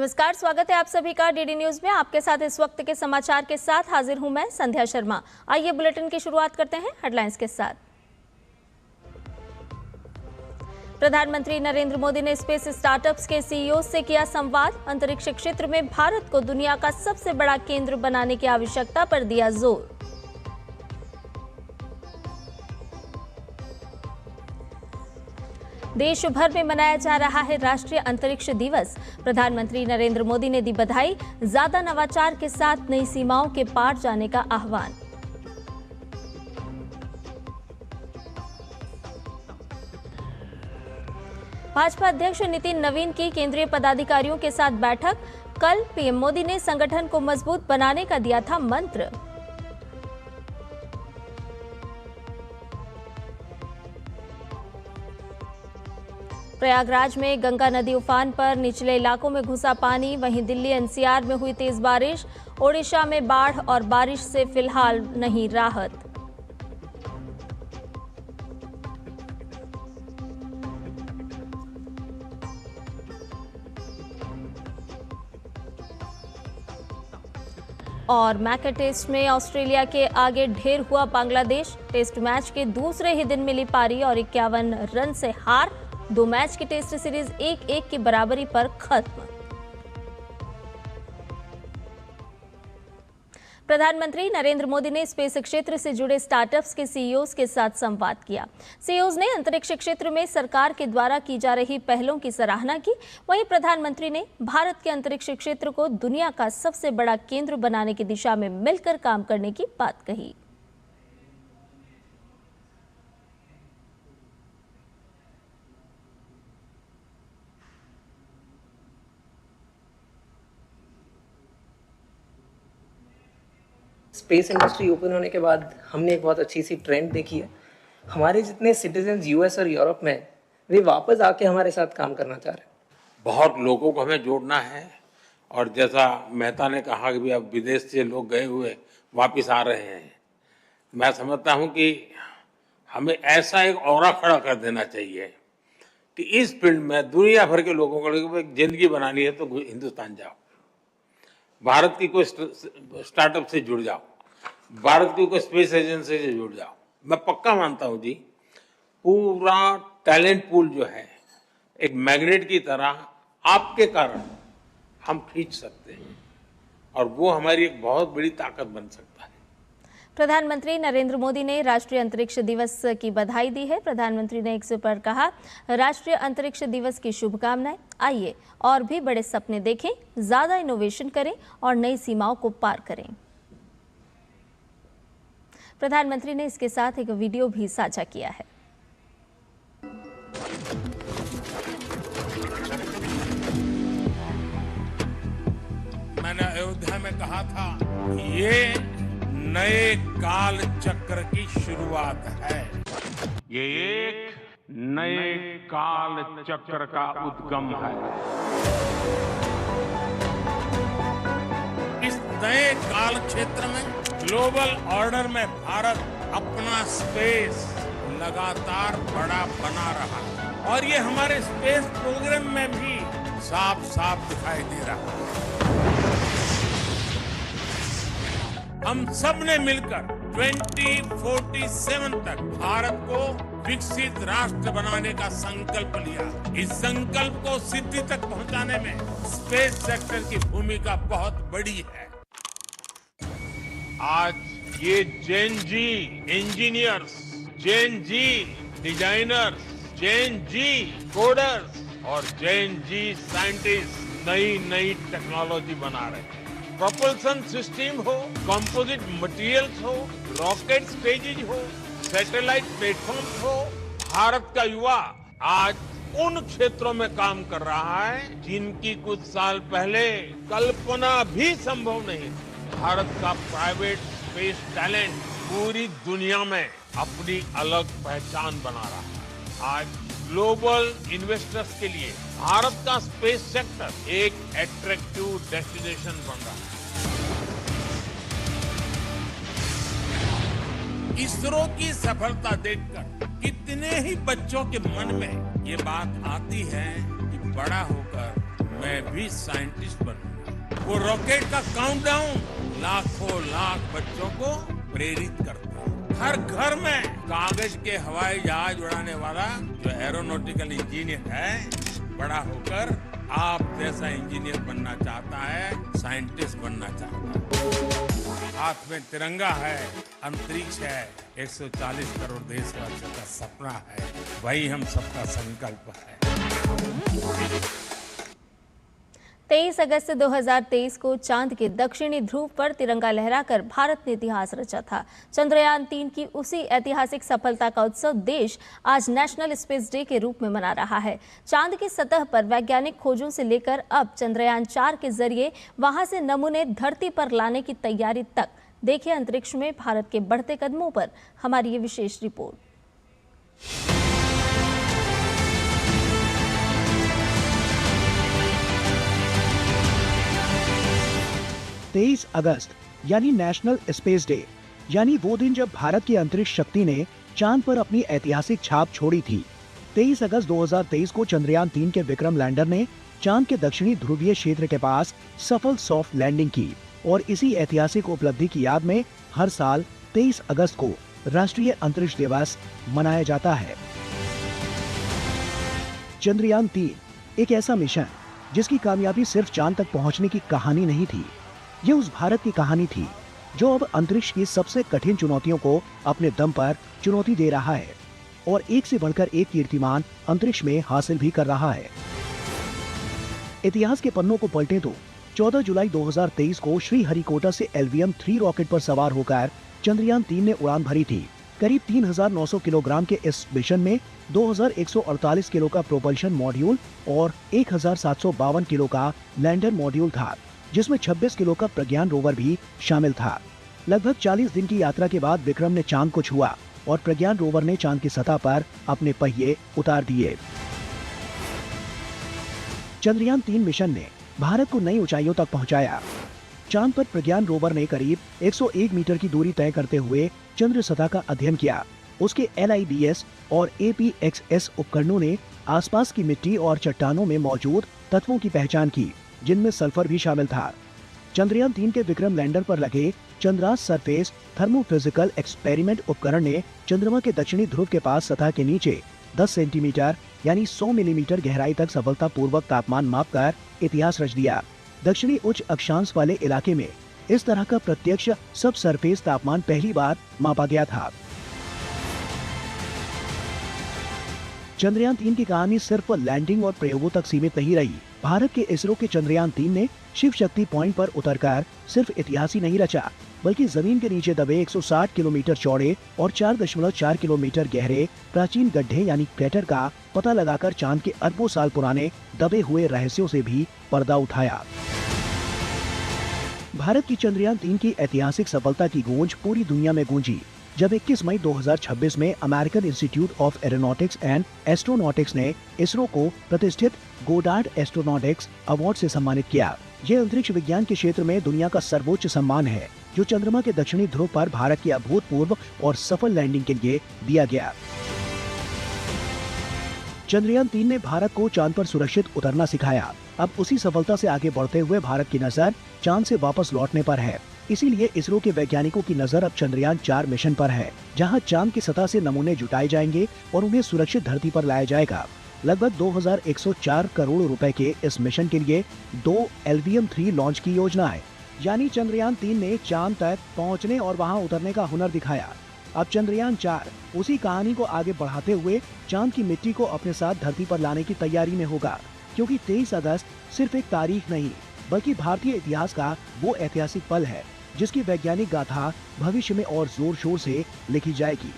नमस्कार, स्वागत है आप सभी का डीडी न्यूज में। आपके साथ इस वक्त के समाचार के साथ हाजिर हूं मैं संध्या शर्मा। आइए बुलेटिन की शुरुआत करते हैं हेडलाइंस के साथ। प्रधानमंत्री नरेंद्र मोदी ने स्पेस स्टार्टअप्स के सीईओ से किया संवाद। अंतरिक्ष क्षेत्र में भारत को दुनिया का सबसे बड़ा केंद्र बनाने की आवश्यकता पर दिया जोर। देश भर में मनाया जा रहा है राष्ट्रीय अंतरिक्ष दिवस। प्रधानमंत्री नरेंद्र मोदी ने दी बधाई। ज्यादा नवाचार के साथ नई सीमाओं के पार जाने का आह्वान। भाजपा अध्यक्ष नितिन नवीन की केंद्रीय पदाधिकारियों के साथ बैठक। कल पीएम मोदी ने संगठन को मजबूत बनाने का दिया था मंत्र। प्रयागराज में गंगा नदी उफान पर, निचले इलाकों में घुसा पानी। वहीं दिल्ली एनसीआर में हुई तेज बारिश। ओडिशा में बाढ़ और बारिश से फिलहाल नहीं राहत। और मैके टेस्ट में ऑस्ट्रेलिया के आगे ढेर हुआ बांग्लादेश। टेस्ट मैच के दूसरे ही दिन मिली पारी और 51 रन से हार। 2 मैच की टेस्ट सीरीज 1-1 की बराबरी पर खत्म। प्रधानमंत्री नरेंद्र मोदी ने स्पेस क्षेत्र से जुड़े स्टार्टअप्स के सीईओज के साथ संवाद किया। सीईओज ने अंतरिक्ष क्षेत्र में सरकार के द्वारा की जा रही पहलों की सराहना की। वहीं प्रधानमंत्री ने भारत के अंतरिक्ष क्षेत्र को दुनिया का सबसे बड़ा केंद्र बनाने की दिशा में मिलकर काम करने की बात कही। स्पेस इंडस्ट्री ओपन होने के बाद हमने एक बहुत अच्छी सी ट्रेंड देखी है। हमारे जितने सिटीजन यूएस और यूरोप में हैं, वे वापस आके हमारे साथ काम करना चाह रहे हैं। बहुत लोगों को हमें जोड़ना है और जैसा मेहता ने कहा कि भी अब विदेश से लोग गए हुए वापस आ रहे हैं, मैं समझता हूं कि हमें ऐसा एक ऑरा खड़ा कर देना चाहिए कि इस फील्ड में दुनिया भर के लोगों को एक जिंदगी बनानी है तो हिंदुस्तान जाओ, भारत की कोई स्टार्टअप से जुड़ जाओ, भारत की कोई स्पेस एजेंसी से जुड़ जाओ। मैं पक्का मानता हूं जी, पूरा टैलेंट पूल जो है एक मैग्नेट की तरह आपके कारण हम खींच सकते हैं और वो हमारी एक बहुत बड़ी ताकत बन सकता है। प्रधानमंत्री नरेंद्र मोदी ने राष्ट्रीय अंतरिक्ष दिवस की बधाई दी है। प्रधानमंत्री ने एक्स पर कहा, राष्ट्रीय अंतरिक्ष दिवस की शुभकामनाएं। आइए और भी बड़े सपने देखें, ज्यादा इनोवेशन करें और नई सीमाओं को पार करें। प्रधानमंत्री ने इसके साथ एक वीडियो भी साझा किया है। मैंने अयोध्या में कहा था, ये नए काल चक्र की शुरुआत है। ये एक नए काल चक्र का उद्गम है। इस नए काल क्षेत्र में ग्लोबल ऑर्डर में भारत अपना स्पेस लगातार बड़ा बना रहा है और ये हमारे स्पेस प्रोग्राम में भी साफ साफ दिखाई दे रहा है। हम सब ने मिलकर 2047 तक भारत को विकसित राष्ट्र बनाने का संकल्प लिया। इस संकल्प को सिद्धि तक पहुंचाने में स्पेस सेक्टर की भूमिका बहुत बड़ी है। आज ये जेन जी इंजीनियर्स, जेन जी डिजाइनर्स, जेन जी कोडर्स और जेन जी साइंटिस्ट नई नई टेक्नोलॉजी बना रहे हैं। प्रोपल्सन सिस्टम हो, कंपोजिट मटेरियल्स हो, रॉकेट स्टेजेज हो, सैटेलाइट प्लेटफॉर्म हो, भारत का युवा आज उन क्षेत्रों में काम कर रहा है जिनकी कुछ साल पहले कल्पना भी संभव नहीं थी। भारत का प्राइवेट स्पेस टैलेंट पूरी दुनिया में अपनी अलग पहचान बना रहा है। आज ग्लोबल इन्वेस्टर्स के लिए भारत का स्पेस सेक्टर एक एट्रैक्टिव डेस्टिनेशन बन रहा है। इसरो की सफलता देखकर कितने ही बच्चों के मन में ये बात आती है कि बड़ा होकर मैं भी साइंटिस्ट बनूंगा। वो रॉकेट का काउंटडाउन लाखों लाख बच्चों को प्रेरित करता है। हर घर में कागज के हवाई जहाज उड़ाने वाला जो एरोनॉटिकल इंजीनियर है, बड़ा होकर आप जैसा इंजीनियर बनना चाहता है, साइंटिस्ट बनना चाहता है। हाथ में तिरंगा है, अंतरिक्ष है, 140 करोड़ देशवासियों का सपना है, वही हम सबका संकल्प है। 23 अगस्त 2023 को चांद के दक्षिणी ध्रुव पर तिरंगा लहराकर भारत ने इतिहास रचा था। चंद्रयान 3 की उसी ऐतिहासिक सफलता का उत्सव देश आज नेशनल स्पेस डे के रूप में मना रहा है। चांद की सतह पर वैज्ञानिक खोजों से लेकर अब चंद्रयान 4 के जरिए वहां से नमूने धरती पर लाने की तैयारी तक, देखिए अंतरिक्ष में भारत के बढ़ते कदमों पर हमारी ये विशेष रिपोर्ट। 23 अगस्त यानी नेशनल स्पेस डे, यानी वो दिन जब भारत की अंतरिक्ष शक्ति ने चांद पर अपनी ऐतिहासिक छाप छोड़ी थी। 23 अगस्त 2023 को चंद्रयान 3 के विक्रम लैंडर ने चांद के दक्षिणी ध्रुवीय क्षेत्र के पास सफल सॉफ्ट लैंडिंग की और इसी ऐतिहासिक उपलब्धि की याद में हर साल 23 अगस्त को राष्ट्रीय अंतरिक्ष दिवस मनाया जाता है। चंद्रयान 3 एक ऐसा मिशन जिसकी कामयाबी सिर्फ चांद तक पहुंचने की कहानी नहीं थी, ये उस भारत की कहानी थी जो अब अंतरिक्ष की सबसे कठिन चुनौतियों को अपने दम पर चुनौती दे रहा है और एक से बढ़कर एक कीर्तिमान अंतरिक्ष में हासिल भी कर रहा है। इतिहास के पन्नों को पलटें तो 14 जुलाई 2023 को श्रीहरिकोटा से LVM-3 रॉकेट पर सवार होकर चंद्रयान 3 ने उड़ान भरी थी। करीब 3,900 किलोग्राम के इस मिशन में 2,148 किलो का प्रोपल्शन मॉड्यूल और 1,752 किलो का लैंडर मॉड्यूल था, जिसमें 26 किलो का प्रज्ञान रोवर भी शामिल था। लगभग 40 दिन की यात्रा के बाद विक्रम ने चांद को छुआ और प्रज्ञान रोवर ने चांद की सतह पर अपने पहिए उतार दिए। चंद्रयान 3 मिशन ने भारत को नई ऊंचाइयों तक पहुंचाया। चांद पर प्रज्ञान रोवर ने करीब 101 मीटर की दूरी तय करते हुए चंद्र सतह का अध्ययन किया। उसके LIDS और APXS उपकरणों ने आसपास की मिट्टी और चट्टानों में मौजूद तत्वों की पहचान की, जिनमें सल्फर भी शामिल था। चंद्रयान 3 के विक्रम लैंडर पर लगे चंद्रास सरफेस थर्मोफिजिकल एक्सपेरिमेंट उपकरण ने चंद्रमा के दक्षिणी ध्रुव के पास सतह के नीचे 10 सेंटीमीटर यानी 100 मिलीमीटर गहराई तक सफलतापूर्वक तापमान मापकर इतिहास रच दिया। दक्षिणी उच्च अक्षांश वाले इलाके में इस तरह का प्रत्यक्ष सब सरफेस तापमान पहली बार मापा गया था। चंद्रयान 3 की कहानी सिर्फ लैंडिंग और प्रयोगों तक सीमित नहीं रही। भारत के इसरो के चंद्रयान 3 ने शिव शक्ति पॉइंट पर उतरकर सिर्फ इतिहास ही नहीं रचा, बल्कि जमीन के नीचे दबे 160 किलोमीटर चौड़े और 4.4 किलोमीटर गहरे प्राचीन गड्ढे यानी क्रेटर का पता लगाकर चांद के अरबों साल पुराने दबे हुए रहस्यों से भी पर्दा उठाया। भारत की चंद्रयान 3 की ऐतिहासिक सफलता की गूंज पूरी दुनिया में गूंजी जब 21 मई 2026 में American institute of aeronautics and astronautics ने इसरो को प्रतिष्ठित गोडार्ड एस्ट्रोनॉटिक्स अवार्ड से सम्मानित किया। यह अंतरिक्ष विज्ञान के क्षेत्र में दुनिया का सर्वोच्च सम्मान है, जो चंद्रमा के दक्षिणी ध्रुव पर भारत की अभूतपूर्व और सफल लैंडिंग के लिए दिया गया। चंद्रयान 3 ने भारत को चांद पर सुरक्षित उतरना सिखाया। अब उसी सफलता से आगे बढ़ते हुए भारत की नजर चांद से वापस लौटने पर है। इसीलिए इसरो के वैज्ञानिकों की नजर अब चंद्रयान 4 मिशन पर है, जहां चांद की सतह से नमूने जुटाए जाएंगे और उन्हें सुरक्षित धरती पर लाया जाएगा। लगभग 2,104 करोड़ रुपए के इस मिशन के लिए 2 LVM-3 लॉन्च की योजना है। यानी चंद्रयान 3 ने चांद तक पहुंचने और वहां उतरने का हुनर दिखाया। अब चंद्रयान 4 उसी कहानी को आगे बढ़ाते हुए चांद की मिट्टी को अपने साथ धरती पर लाने की तैयारी में होगा, क्योंकि 23 अगस्त सिर्फ एक तारीख नहीं, बल्कि भारतीय इतिहास का वो ऐतिहासिक पल है जिसकी वैज्ञानिक गाथा भविष्य में और जोर शोर से लिखी जाएगी।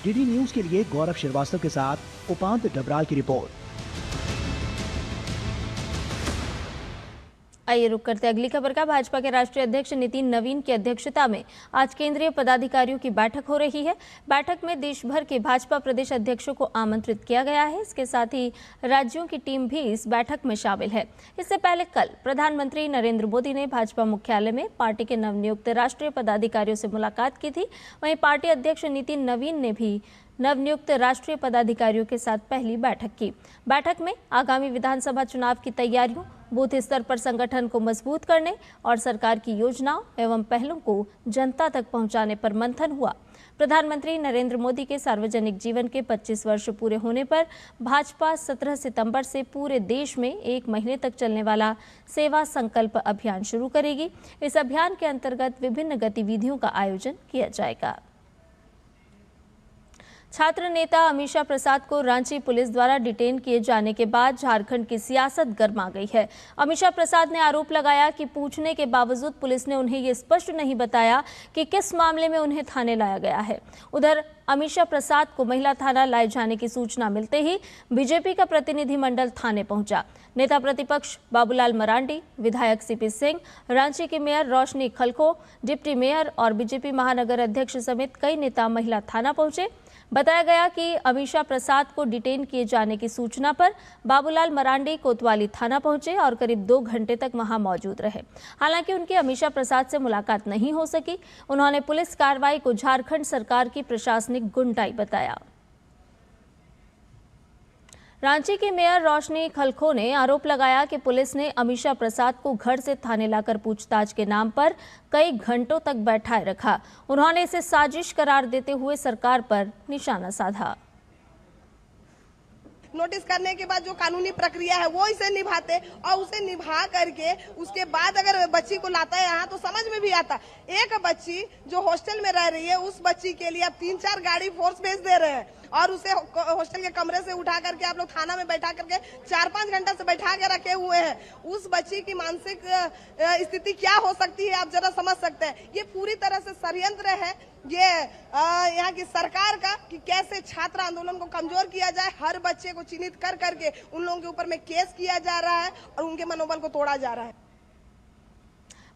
डीडी न्यूज के लिए गौरव श्रीवास्तव के साथ उपांत डबराल की रिपोर्ट। आइए रुक करते अगली खबर का। भाजपा के राष्ट्रीय अध्यक्ष नितिन नवीन की अध्यक्षता में आज केंद्रीय पदाधिकारियों की बैठक हो रही है। बैठक में देश भर के भाजपा प्रदेश अध्यक्षों को आमंत्रित किया गया है। इसके साथ ही राज्यों की टीम भी इस बैठक में शामिल है। इससे पहले कल प्रधानमंत्री नरेंद्र मोदी ने भाजपा मुख्यालय में पार्टी के नवनियुक्त राष्ट्रीय पदाधिकारियों से मुलाकात की थी। वहीं पार्टी अध्यक्ष नितिन नवीन ने भी नवनियुक्त राष्ट्रीय पदाधिकारियों के साथ पहली बैठक की। बैठक में आगामी विधानसभा चुनाव की तैयारियों, बूथ स्तर पर संगठन को मजबूत करने और सरकार की योजनाओं एवं पहलों को जनता तक पहुंचाने पर मंथन हुआ। प्रधानमंत्री नरेंद्र मोदी के सार्वजनिक जीवन के 25 वर्ष पूरे होने पर भाजपा 17 सितंबर से पूरे देश में 1 महीने तक चलने वाला सेवा संकल्प अभियान शुरू करेगी। इस अभियान के अंतर्गत विभिन्न गतिविधियों का आयोजन किया जाएगा। छात्र नेता अमीषा प्रसाद को रांची पुलिस द्वारा डिटेन किए जाने के बाद झारखंड की सियासत गर्मा गई है। अमीषा प्रसाद ने आरोप लगाया कि पूछने के बावजूद पुलिस ने उन्हें ये स्पष्ट नहीं बताया कि किस मामले में उन्हें थाने लाया गया है। उधर अमीषा प्रसाद को महिला थाना लाए जाने की सूचना मिलते ही बीजेपी का प्रतिनिधिमंडल थाने पहुंचा। नेता प्रतिपक्ष बाबूलाल मरांडी, विधायक सीपी सिंह, रांची की मेयर रोशनी खलखो, डिप्टी मेयर और बीजेपी महानगर अध्यक्ष समेत कई नेता महिला थाना पहुंचे। बताया गया कि अमीषा प्रसाद को डिटेन किए जाने की सूचना पर बाबूलाल मरांडी कोतवाली थाना पहुंचे और करीब 2 घंटे तक वहां मौजूद रहे। हालांकि उनकी अमीषा प्रसाद से मुलाकात नहीं हो सकी। उन्होंने पुलिस कार्रवाई को झारखंड सरकार की प्रशासनिक गुंडाई बताया। रांची की मेयर रोशनी खलखो ने आरोप लगाया कि पुलिस ने अमीषा प्रसाद को घर से थाने लाकर पूछताछ के नाम पर कई घंटों तक बैठाए रखा। उन्होंने इसे साजिश करार देते हुए सरकार पर निशाना साधा। नोटिस करने के बाद जो कानूनी प्रक्रिया है वो इसे निभाते और उसे निभा करके उसके बाद अगर बच्ची को लाता है यहाँ तो समझ में भी आता। एक बच्ची जो हॉस्टल में रह रही है उस बच्ची के लिए आप 3-4 गाड़ी फोर्स भेज दे रहे हैं और उसे हॉस्टल के कमरे से उठा करके आप लोग थाना में बैठा करके 4-5 घंटा से बैठा के रखे हुए हैं। उस बच्ची की मानसिक स्थिति क्या हो सकती है आप जरा समझ सकते हैं। ये पूरी तरह से षड्यंत्र है ये यहाँ की सरकार का कि कैसे छात्र आंदोलन को कमजोर किया जाए। हर बच्चे को चिन्हित कर करके उन लोगों के ऊपर में केस किया जा रहा है और उनके मनोबल को तोड़ा जा रहा है।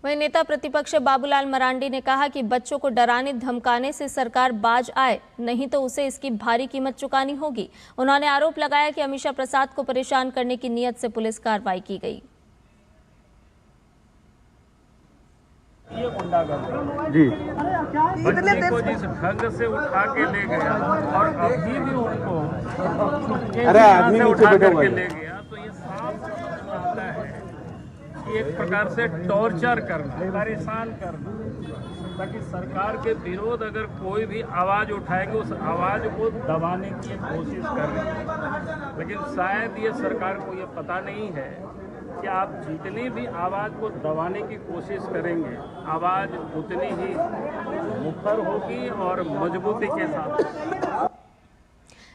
वहीं नेता प्रतिपक्ष बाबूलाल मरांडी ने कहा कि बच्चों को डराने धमकाने से सरकार बाज आए, नहीं तो उसे इसकी भारी कीमत चुकानी होगी। उन्होंने आरोप लगाया कि अमीषा प्रसाद को परेशान करने की नीयत से पुलिस कार्रवाई की गई। ये गुंडागर्दी जी बच्चे को जिस ढंग से उठा के ले गया और अभी भी उनको आदमी से नीचे उठा बैठा हुआ करके है। ले गया तो ये साफ समझ में आता है कि एक प्रकार से टॉर्चर करना, परेशान करना, ताकि सरकार के विरोध अगर कोई भी आवाज उठाएंगे उस आवाज को दबाने की कोशिश कर रहे हैं। लेकिन शायद ये सरकार को ये पता नहीं है कि आप जितनी भी आवाज़ को दबाने की कोशिश करेंगे आवाज़ उतनी ही मुखर होगी और मजबूती के साथ।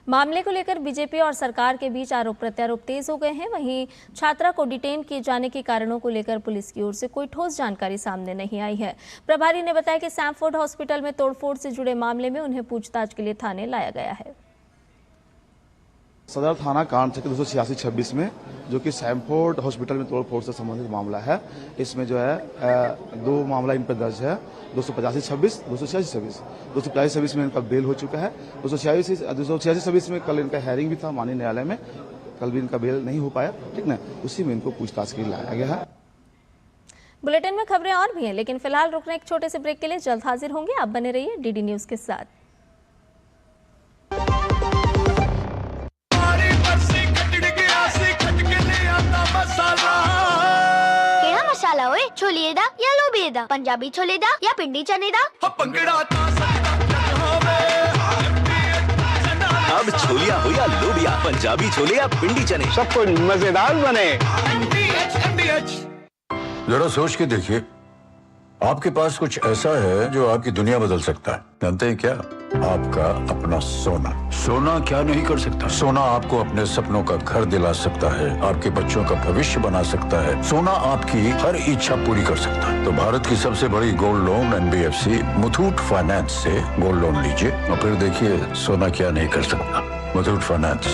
मामले को लेकर बीजेपी और सरकार के बीच आरोप प्रत्यारोप तेज हो गए हैं। वहीं छात्रा को डिटेन किए जाने के कारणों को लेकर पुलिस की ओर से कोई ठोस जानकारी सामने नहीं आई है। प्रभारी ने बताया कि सैमफोर्ड हॉस्पिटल में तोड़फोड़ से जुड़े मामले में उन्हें पूछताछ के लिए थाने लाया गया है। सदर थाना कांड संख्या 286-26 में जो कि सैमफोर्ड हॉस्पिटल में तोड़फोड़ से संबंधित मामला है, इसमें जो है 2 मामला इन पर दर्ज है। 285-26, 286-26। 285-26 में इनका बेल हो चुका है। 286-26 में कल इनका हेयरिंग भी था माननीय न्यायालय में, कल भी इनका बेल नहीं हो पाया, ठीक ना, उसी में इनको पूछताछ के लिए लाया गया है। बुलेटिन में खबरें और भी हैं, लेकिन फिलहाल रुकने एक छोटे से ब्रेक के लिए जल्द हाजिर होंगे। आप बने रहिए डीडी न्यूज के साथ। मसाला ओए छोले दा या लोबे दा, पंजाबी छोले दा या पिंडी चने दा। अब छोलिया हो या लोबिया, पंजाबी छोले या पिंडी चने, सब कुछ मजेदार बने। जरा सोच के देखिए, आपके पास कुछ ऐसा है जो आपकी दुनिया बदल सकता है। जानते हैं क्या? आपका अपना सोना। सोना क्या नहीं कर सकता? सोना आपको अपने सपनों का घर दिला सकता है, आपके बच्चों का भविष्य बना सकता है। सोना आपकी हर इच्छा पूरी कर सकता है। तो भारत की सबसे बड़ी gold loan NBFC Muthoot finance से गोल्ड लोन लीजिए और फिर देखिए सोना क्या नहीं कर सकता। मुथूट फाइनेंस,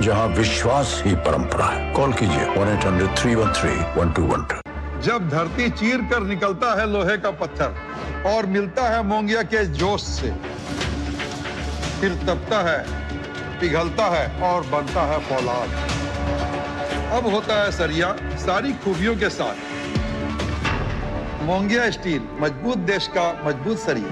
जहाँ विश्वास ही परंपरा है। कॉल कीजिए 1-800-313-1212। जब धरती चीर कर निकलता है लोहे का पत्थर और मिलता है मोंगिया के जोश से, फिर तपता है, पिघलता है और बनता है फौलाद। अब होता है सरिया सारी खूबियों के साथ। मोंगिया स्टील, मजबूत देश का मजबूत सरिया।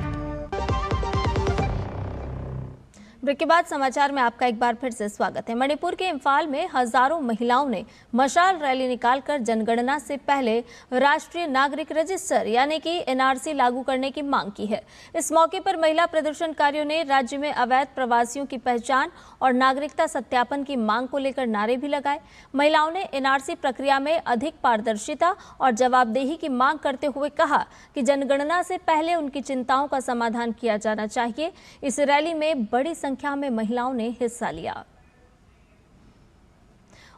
ब्रेक के बाद समाचार में आपका एक बार फिर से स्वागत है। मणिपुर के इम्फाल में हजारों महिलाओं ने मशाल रैली निकालकर जनगणना से पहले राष्ट्रीय नागरिक रजिस्टर यानी कि एनआरसी लागू करने की मांग की है। इस मौके पर महिला प्रदर्शनकारियों ने राज्य में अवैध प्रवासियों की पहचान और नागरिकता सत्यापन की मांग को लेकर नारे भी लगाए। महिलाओं ने एनआरसी प्रक्रिया में अधिक पारदर्शिता और जवाबदेही की मांग करते हुए कहा कि जनगणना से पहले उनकी चिंताओं का समाधान किया जाना चाहिए। इस रैली में बड़ी संख्या में महिलाओं ने हिस्सा लिया।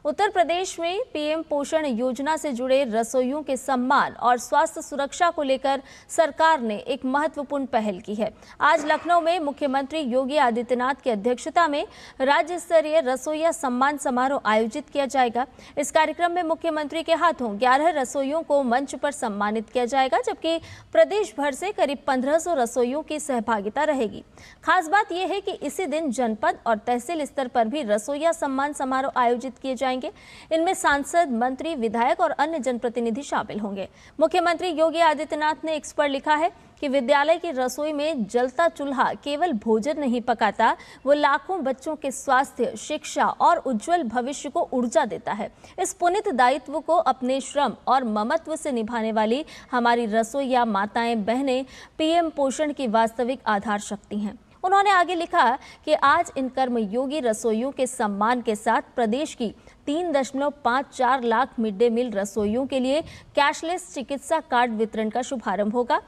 उत्तर प्रदेश में पीएम पोषण योजना से जुड़े रसोइयों के सम्मान और स्वास्थ्य सुरक्षा को लेकर सरकार ने एक महत्वपूर्ण पहल की है। आज लखनऊ में मुख्यमंत्री योगी आदित्यनाथ की अध्यक्षता में राज्य स्तरीय रसोइया सम्मान समारोह आयोजित किया जाएगा। इस कार्यक्रम में मुख्यमंत्री के हाथों 11 रसोइयों को मंच पर सम्मानित किया जाएगा, जबकि प्रदेश भर से करीब 1500 रसोइयों की सहभागिता रहेगी। खास बात यह है कि इसी दिन जनपद और तहसील स्तर पर भी रसोइया सम्मान समारोह आयोजित किए जाएंगे। इनमें सांसद, मंत्री, विधायक और अन्य जनप्रतिनिधि शामिल होंगे। मुख्यमंत्री योगी आदित्यनाथ ने एक्स पर लिखा है कि विद्यालय की रसोई में जलता चूल्हा केवल भोजन नहीं पकाता, वो लाखों बच्चों के स्वास्थ्य, शिक्षा और उज्जवल भविष्य को ऊर्जा देता है। इस पुनीत दायित्व को अपने श्रम और ममत्व से निभाने वाली हमारी रसोइया माताएं, बहनें पीएम पोषण की वास्तविक आधार शक्ति हैं। उन्होंने आगे लिखा कि आज इन कर्मयोगी रसोइयों के सम्मान के साथ प्रदेश की 3.54 लाख मिड डे मील रसोइयों के लिए कैशलेस चिकित्सा कार्ड वितरण का शुभारंभ होगा।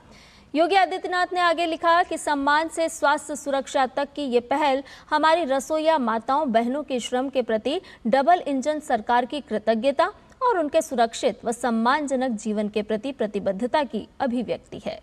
योगी आदित्यनाथ ने आगे लिखा कि सम्मान से स्वास्थ्य सुरक्षा तक की ये पहल हमारी रसोइया माताओं बहनों के श्रम के प्रति डबल इंजन सरकार की कृतज्ञता और उनके सुरक्षित व सम्मानजनक जीवन के प्रति प्रतिबद्धता की अभिव्यक्ति है।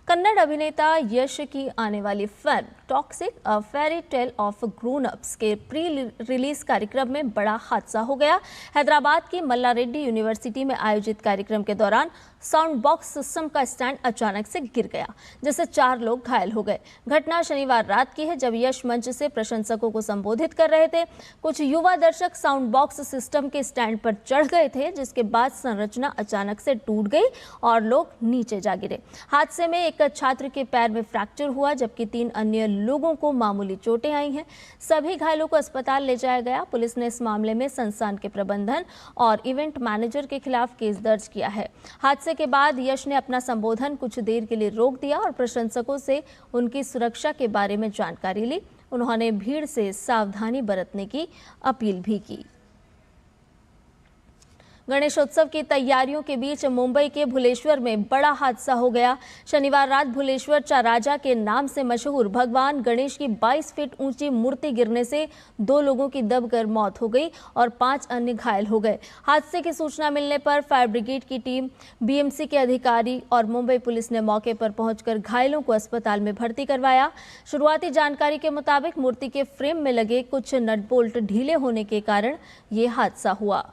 कन्नड़ अभिनेता यश की आने वाली film toxic a fairy tale of grown ups के प्री रिलीज कार्यक्रम में बड़ा हादसा हो गया। हैदराबाद की मल्ला रेड्डी यूनिवर्सिटी में आयोजित कार्यक्रम के दौरान साउंड बॉक्स सिस्टम का स्टैंड अचानक से गिर गया, जिससे 4 लोग घायल हो गए। घटना शनिवार रात की है, जब यश मंच से प्रशंसकों को संबोधित कर रहे थे। कुछ युवा दर्शक साउंड बॉक्स सिस्टम के स्टैंड पर चढ़ गए थे, जिसके बाद संरचना अचानक से टूट गई और लोग नीचे जा गिरे। हादसे में एक छात्र के पैर में फ्रैक्चर हुआ, जबकि 3 अन्य लोगों को मामूली चोटें आई हैं। सभी घायलों को अस्पताल ले जाया गया। पुलिस ने इस मामले में संस्थान के प्रबंधन और इवेंट मैनेजर के खिलाफ केस दर्ज किया है। हादसे के बाद यश ने अपना संबोधन कुछ देर के लिए रोक दिया और प्रशंसकों से उनकी सुरक्षा के बारे में जानकारी ली। उन्होंने भीड़ से सावधानी बरतने की अपील भी की। गणेशोत्सव की तैयारियों के बीच मुंबई के भुलेश्वर में बड़ा हादसा हो गया। शनिवार रात भुलेश्वर चाराजा के नाम से मशहूर भगवान गणेश की 22 फीट ऊंची मूर्ति गिरने से 2 लोगों की दबकर मौत हो गई और 5 अन्य घायल हो गए। हादसे की सूचना मिलने पर फायर ब्रिगेड की टीम, बीएमसी के अधिकारी और मुंबई पुलिस ने मौके पर पहुंचकर घायलों को अस्पताल में भर्ती करवाया। शुरुआती जानकारी के मुताबिक मूर्ति के फ्रेम में लगे कुछ नट बोल्ट ढीले होने के कारण ये हादसा हुआ।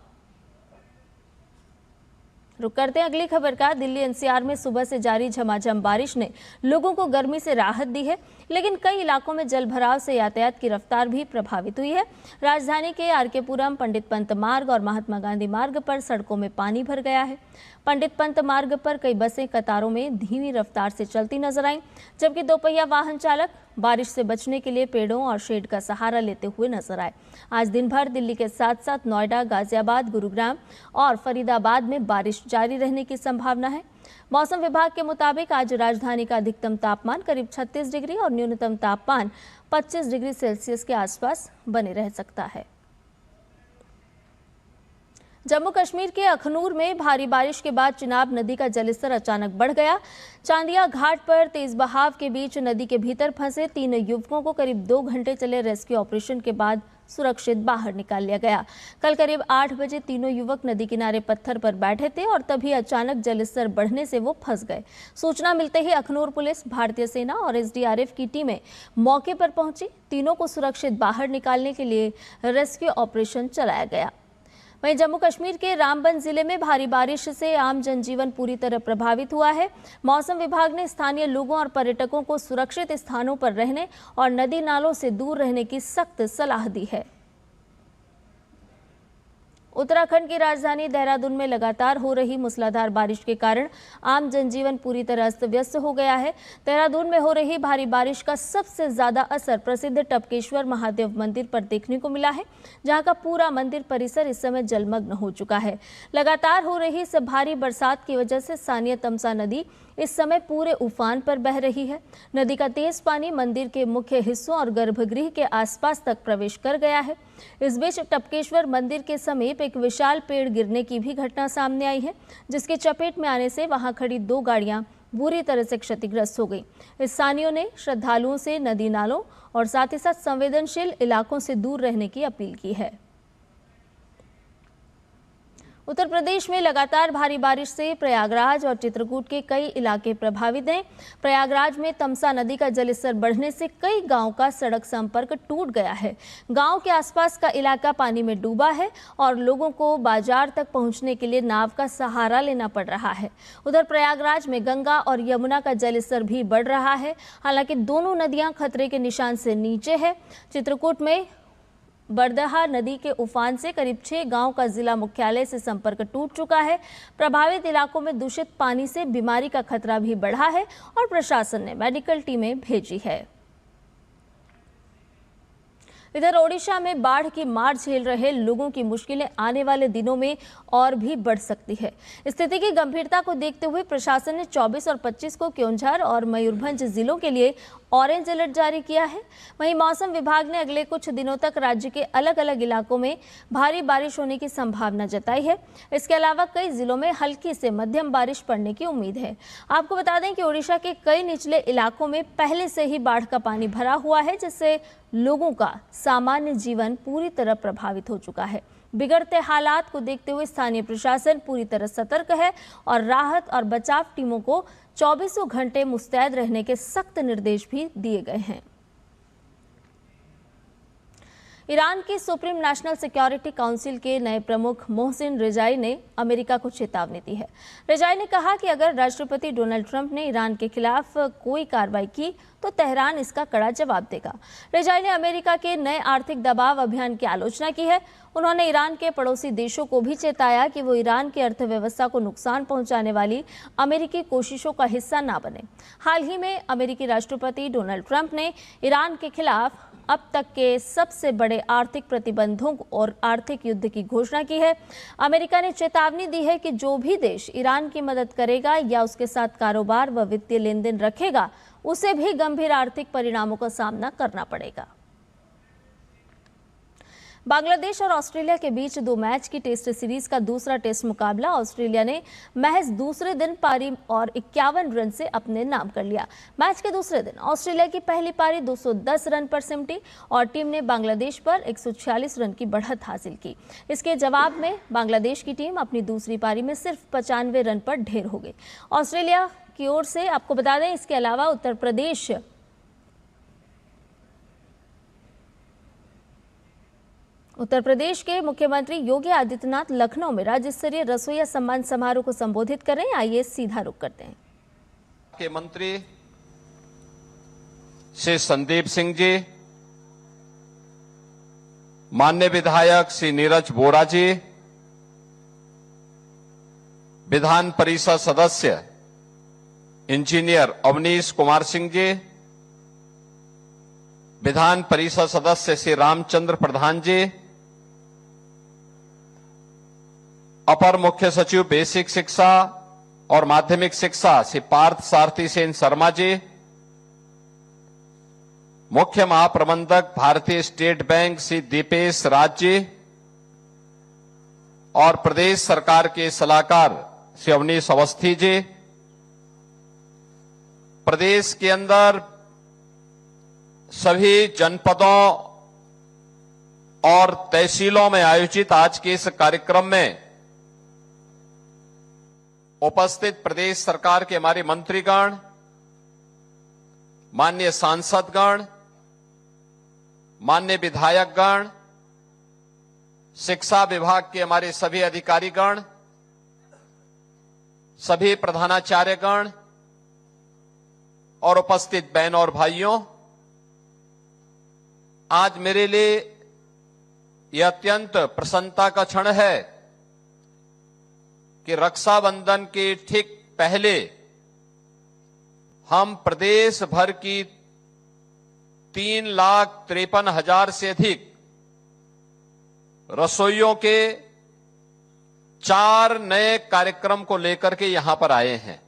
रुक करते हैं अगली खबर का। दिल्ली एनसीआर में सुबह से जारी झमाझम बारिश ने लोगों को गर्मी से राहत दी है, लेकिन कई इलाकों में जलभराव से यातायात की रफ्तार भी प्रभावित हुई है। राजधानी के आरके पुरम, पंडित पंत मार्ग और महात्मा गांधी मार्ग पर सड़कों में पानी भर गया है। पंडित पंत मार्ग पर कई बसें कतारों में धीमी रफ्तार से चलती नजर आईं, जबकि दोपहिया वाहन चालक बारिश से बचने के लिए पेड़ों और शेड का सहारा लेते हुए नजर आए। आज दिन भर दिल्ली के साथ साथ नोएडा, गाजियाबाद, गुरुग्राम और फरीदाबाद में बारिश जारी रहने की संभावना है। मौसम विभाग के मुताबिक आज राजधानी का अधिकतम तापमान करीब 36 डिग्री और न्यूनतम तापमान 25 डिग्री सेल्सियस के आसपास बने रह सकता है। जम्मू कश्मीर के अखनूर में भारी बारिश के बाद चिनाब नदी का जलस्तर अचानक बढ़ गया। चांदिया घाट पर तेज बहाव के बीच नदी के भीतर फंसे 3 युवकों को करीब 2 घंटे चले रेस्क्यू ऑपरेशन के बाद सुरक्षित बाहर निकाल लिया गया। कल करीब 8 बजे तीनों युवक नदी किनारे पत्थर पर बैठे थे और तभी अचानक जलस्तर बढ़ने से वो फंस गए। सूचना मिलते ही अखनूर पुलिस, भारतीय सेना और एसडीआरएफ की टीमें मौके पर पहुंची। तीनों को सुरक्षित बाहर निकालने के लिए रेस्क्यू ऑपरेशन चलाया गया। वहीं जम्मू कश्मीर के रामबन जिले में भारी बारिश से आम जनजीवन पूरी तरह प्रभावित हुआ है। मौसम विभाग ने स्थानीय लोगों और पर्यटकों को सुरक्षित स्थानों पर रहने और नदी नालों से दूर रहने की सख्त सलाह दी है। उत्तराखंड की राजधानी देहरादून में लगातार हो रही मूसलाधार बारिश के कारण आम जनजीवन पूरी तरह अस्त व्यस्त हो गया है। देहरादून में हो रही भारी बारिश का सबसे ज्यादा असर प्रसिद्ध टपकेश्वर महादेव मंदिर पर देखने को मिला है, जहां का पूरा मंदिर परिसर इस समय जलमग्न हो चुका है। लगातार हो रही इस भारी बरसात की वजह से सानिया तमसा नदी इस समय पूरे उफान पर बह रही है। नदी का तेज पानी मंदिर के मुख्य हिस्सों और गर्भगृह के आसपास तक प्रवेश कर गया है। इस बीच टपकेश्वर मंदिर के समीप एक विशाल पेड़ गिरने की भी घटना सामने आई है, जिसके चपेट में आने से वहां खड़ी 2 गाड़ियां बुरी तरह से क्षतिग्रस्त हो गई। स्थानीयों ने श्रद्धालुओं से नदी नालों और साथ ही साथ संवेदनशील इलाकों से दूर रहने की अपील की है। उत्तर प्रदेश में लगातार भारी बारिश से प्रयागराज और चित्रकूट के कई इलाके प्रभावित हैं। प्रयागराज में तमसा नदी का जलस्तर बढ़ने से कई गांवों का सड़क संपर्क टूट गया है। गांव के आसपास का इलाका पानी में डूबा है और लोगों को बाजार तक पहुंचने के लिए नाव का सहारा लेना पड़ रहा है। उधर प्रयागराज में गंगा और यमुना का जलस्तर भी बढ़ रहा है। हालांकि दोनों नदियां खतरे के निशान से नीचे है। चित्रकूट में बरदहा नदी के उफान से करीब 6 गांव का जिला मुख्यालय से संपर्क टूट चुका है। प्रभावित इलाकों में दूषित पानी से बीमारी का खतरा भी बढ़ा है और प्रशासन ने मेडिकल टीमें भेजी है। इधर ओडिशा में बाढ़ की मार झेल रहे लोगों की मुश्किलें आने वाले दिनों में और भी बढ़ सकती है। स्थिति की गंभीरता को देखते हुए प्रशासन ने 24 और 25 को केओंझर और मयूरभंज जिलों के लिए ऑरेंज अलर्ट जारी किया है। वहीं मौसम विभाग ने अगले कुछ दिनों तक राज्य के अलग अलग इलाकों में भारी बारिश होने की संभावना जताई है। इसके अलावा कई जिलों में हल्की से मध्यम बारिश पड़ने की उम्मीद है। आपको बता दें कि ओडिशा के कई निचले इलाकों में पहले से ही बाढ़ का पानी भरा हुआ है, जिससे लोगों का सामान्य जीवन पूरी तरह प्रभावित हो चुका है। बिगड़ते हालात को देखते हुए स्थानीय प्रशासन पूरी तरह सतर्क है और राहत और बचाव टीमों को 24 घंटे मुस्तैद रहने के सख्त निर्देश भी दिए गए हैं। ईरान की सुप्रीम नेशनल सिक्योरिटी काउंसिल के नए प्रमुख मोहसिन रिजाई ने अमेरिका को चेतावनी दी है। रिजाई ने कहा कि अगर राष्ट्रपति डोनाल्ड ट्रंप ने ईरान के खिलाफ कोई कार्रवाई की तो तेहरान इसका कड़ा जवाब देगा। रिजाई ने अमेरिका के नए आर्थिक दबाव अभियान की आलोचना की है। उन्होंने ईरान के पड़ोसी देशों को भी चेताया कि वो ईरान की अर्थव्यवस्था को नुकसान पहुंचाने वाली अमेरिकी कोशिशों का हिस्सा ना बने। हाल ही में अमेरिकी राष्ट्रपति डोनाल्ड ट्रंप ने ईरान के खिलाफ अब तक के सबसे बड़े आर्थिक प्रतिबंधों और आर्थिक युद्ध की घोषणा की है। अमेरिका ने चेतावनी दी है कि जो भी देश ईरान की मदद करेगा या उसके साथ कारोबार व वित्तीय लेन देन रखेगा, उसे भी गंभीर आर्थिक परिणामों का सामना करना पड़ेगा। बांग्लादेश और ऑस्ट्रेलिया के बीच 2 मैच की टेस्ट सीरीज का दूसरा टेस्ट मुकाबला ऑस्ट्रेलिया ने महज दूसरे दिन पारी और 51 रन से अपने नाम कर लिया। मैच के दूसरे दिन ऑस्ट्रेलिया की पहली पारी 210 रन पर सिमटी और टीम ने बांग्लादेश पर 146 रन की बढ़त हासिल की। इसके जवाब में बांग्लादेश की टीम अपनी दूसरी पारी में सिर्फ 95 रन पर ढेर हो गई। ऑस्ट्रेलिया की ओर से आपको बता दें, इसके अलावा उत्तर प्रदेश के मुख्यमंत्री योगी आदित्यनाथ लखनऊ में राज्य स्तरीय रसोईया सम्मान समारोह को संबोधित कर रहे हैं। आइए सीधा रुख करते हैं। के मंत्री श्री संदीप सिंह जी, माननीय विधायक श्री नीरज बोरा जी, विधान परिषद सदस्य इंजीनियर अवनीश कुमार सिंह जी, विधान परिषद सदस्य श्री रामचंद्र प्रधान जी, अपर मुख्य सचिव बेसिक शिक्षा और माध्यमिक शिक्षा श्री पार्थ सारथी सेन शर्मा जी, मुख्य महाप्रबंधक भारतीय स्टेट बैंक श्री दीपेश राज जी और प्रदेश सरकार के सलाहकार श्री अवनीश अवस्थी जी, प्रदेश के अंदर सभी जनपदों और तहसीलों में आयोजित आज के इस कार्यक्रम में उपस्थित प्रदेश सरकार के हमारे मंत्रीगण, माननीय सांसदगण, माननीय विधायकगण, शिक्षा विभाग के हमारे सभी अधिकारीगण, सभी प्रधानाचार्यगण और उपस्थित बहनों और भाइयों, आज मेरे लिए ये अत्यंत प्रसन्नता का क्षण है कि रक्षाबंधन के ठीक पहले हम प्रदेश भर की 3,53,000 से अधिक रसोइयों के 4 नए कार्यक्रम को लेकर के यहां पर आए हैं।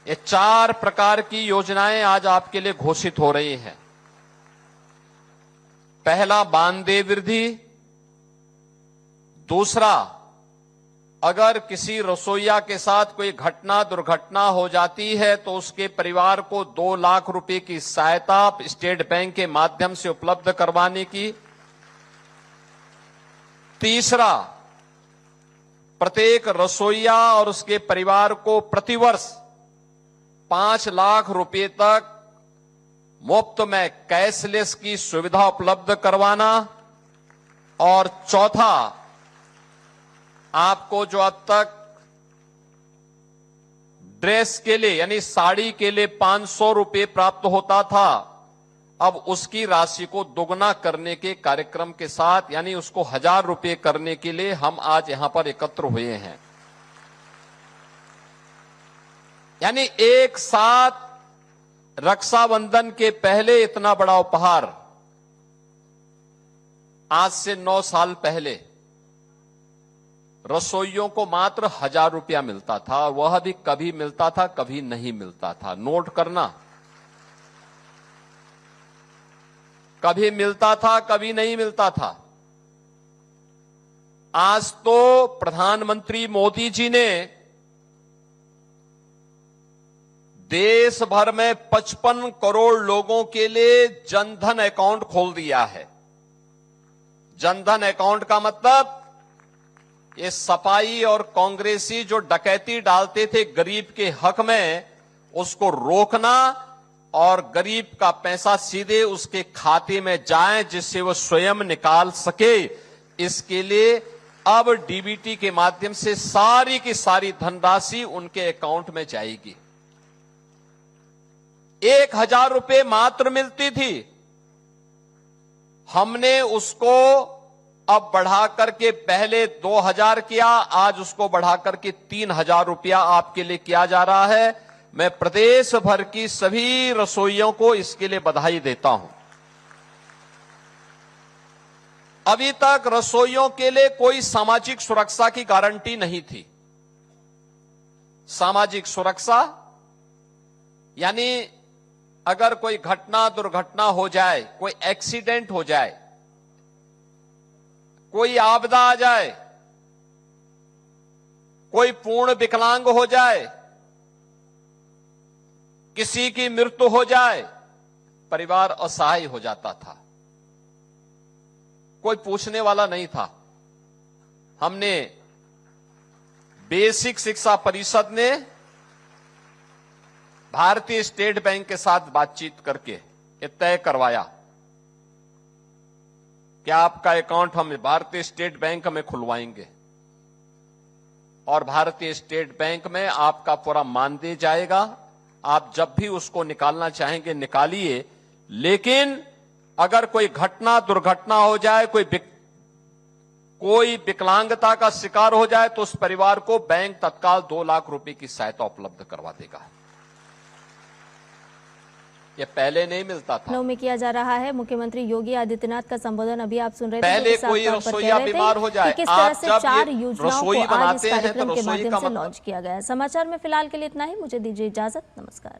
ये 4 प्रकार की योजनाएं आज आपके लिए घोषित हो रही हैं। पहला, मानदेय वृद्धि। दूसरा, अगर किसी रसोइया के साथ कोई घटना दुर्घटना हो जाती है तो उसके परिवार को 2 लाख रुपए की सहायता स्टेट बैंक के माध्यम से उपलब्ध करवाने की। तीसरा, प्रत्येक रसोइया और उसके परिवार को प्रतिवर्ष 5 लाख रुपए तक मुफ्त में कैशलेस की सुविधा उपलब्ध करवाना। और चौथा, आपको जो अब तक ड्रेस के लिए यानी साड़ी के लिए 500 रुपए प्राप्त होता था, अब उसकी राशि को दोगुना करने के कार्यक्रम के साथ यानी उसको 1,000 रुपए करने के लिए हम आज यहां पर एकत्र हुए हैं। यानी एक साथ रक्षाबंधन के पहले इतना बड़ा उपहार। आज से 9 साल पहले रसोइयों को मात्र 1,000 रुपया मिलता था और वह भी कभी मिलता था कभी नहीं मिलता था। नोट करना, कभी मिलता था कभी नहीं मिलता था। आज तो प्रधानमंत्री मोदी जी ने देश भर में 55 करोड़ लोगों के लिए जनधन अकाउंट खोल दिया है। जनधन अकाउंट का मतलब ये सपाई और कांग्रेसी जो डकैती डालते थे गरीब के हक में, उसको रोकना और गरीब का पैसा सीधे उसके खाते में जाए जिससे वो स्वयं निकाल सके। इसके लिए अब डीबीटी के माध्यम से सारी की सारी धनराशि उनके अकाउंट में जाएगी। 1,000 रुपए मात्र मिलती थी, हमने उसको अब बढ़ा करके पहले 2,000 किया, आज उसको बढ़ा करके 3,000 रुपया आपके लिए किया जा रहा है। मैं प्रदेश भर की सभी रसोइयों को इसके लिए बधाई देता हूं। अभी तक रसोइयों के लिए कोई सामाजिक सुरक्षा की गारंटी नहीं थी। सामाजिक सुरक्षा यानी अगर कोई घटना दुर्घटना हो जाए, कोई एक्सीडेंट हो जाए, कोई आपदा आ जाए, कोई पूर्ण विकलांग हो जाए, किसी की मृत्यु हो जाए, परिवार असहाय हो जाता था, कोई पूछने वाला नहीं था। हमने बेसिक शिक्षा परिषद ने भारतीय स्टेट बैंक के साथ बातचीत करके ये तय करवाया कि आपका अकाउंट हम भारतीय स्टेट बैंक में खुलवाएंगे और भारतीय स्टेट बैंक में आपका पूरा मानदेय जाएगा। आप जब भी उसको निकालना चाहेंगे निकालिए, लेकिन अगर कोई घटना दुर्घटना हो जाए, कोई विकलांगता का शिकार हो जाए तो उस परिवार को बैंक तत्काल 2 लाख रुपए की सहायता उपलब्ध करवा देगा। ये पहले नहीं मिलता था। लखनऊ में किया जा रहा है मुख्यमंत्री योगी आदित्यनाथ का संबोधन अभी आप सुन रहे थे। पहले कोई रसोइया बीमार हो जाए, किस तरह से आप 4 जब योजनाओं को आज इस कार्यक्रम के माध्यम से मतलब लॉन्च किया गया है। समाचार में फिलहाल के लिए इतना ही, मुझे दीजिए इजाजत, नमस्कार।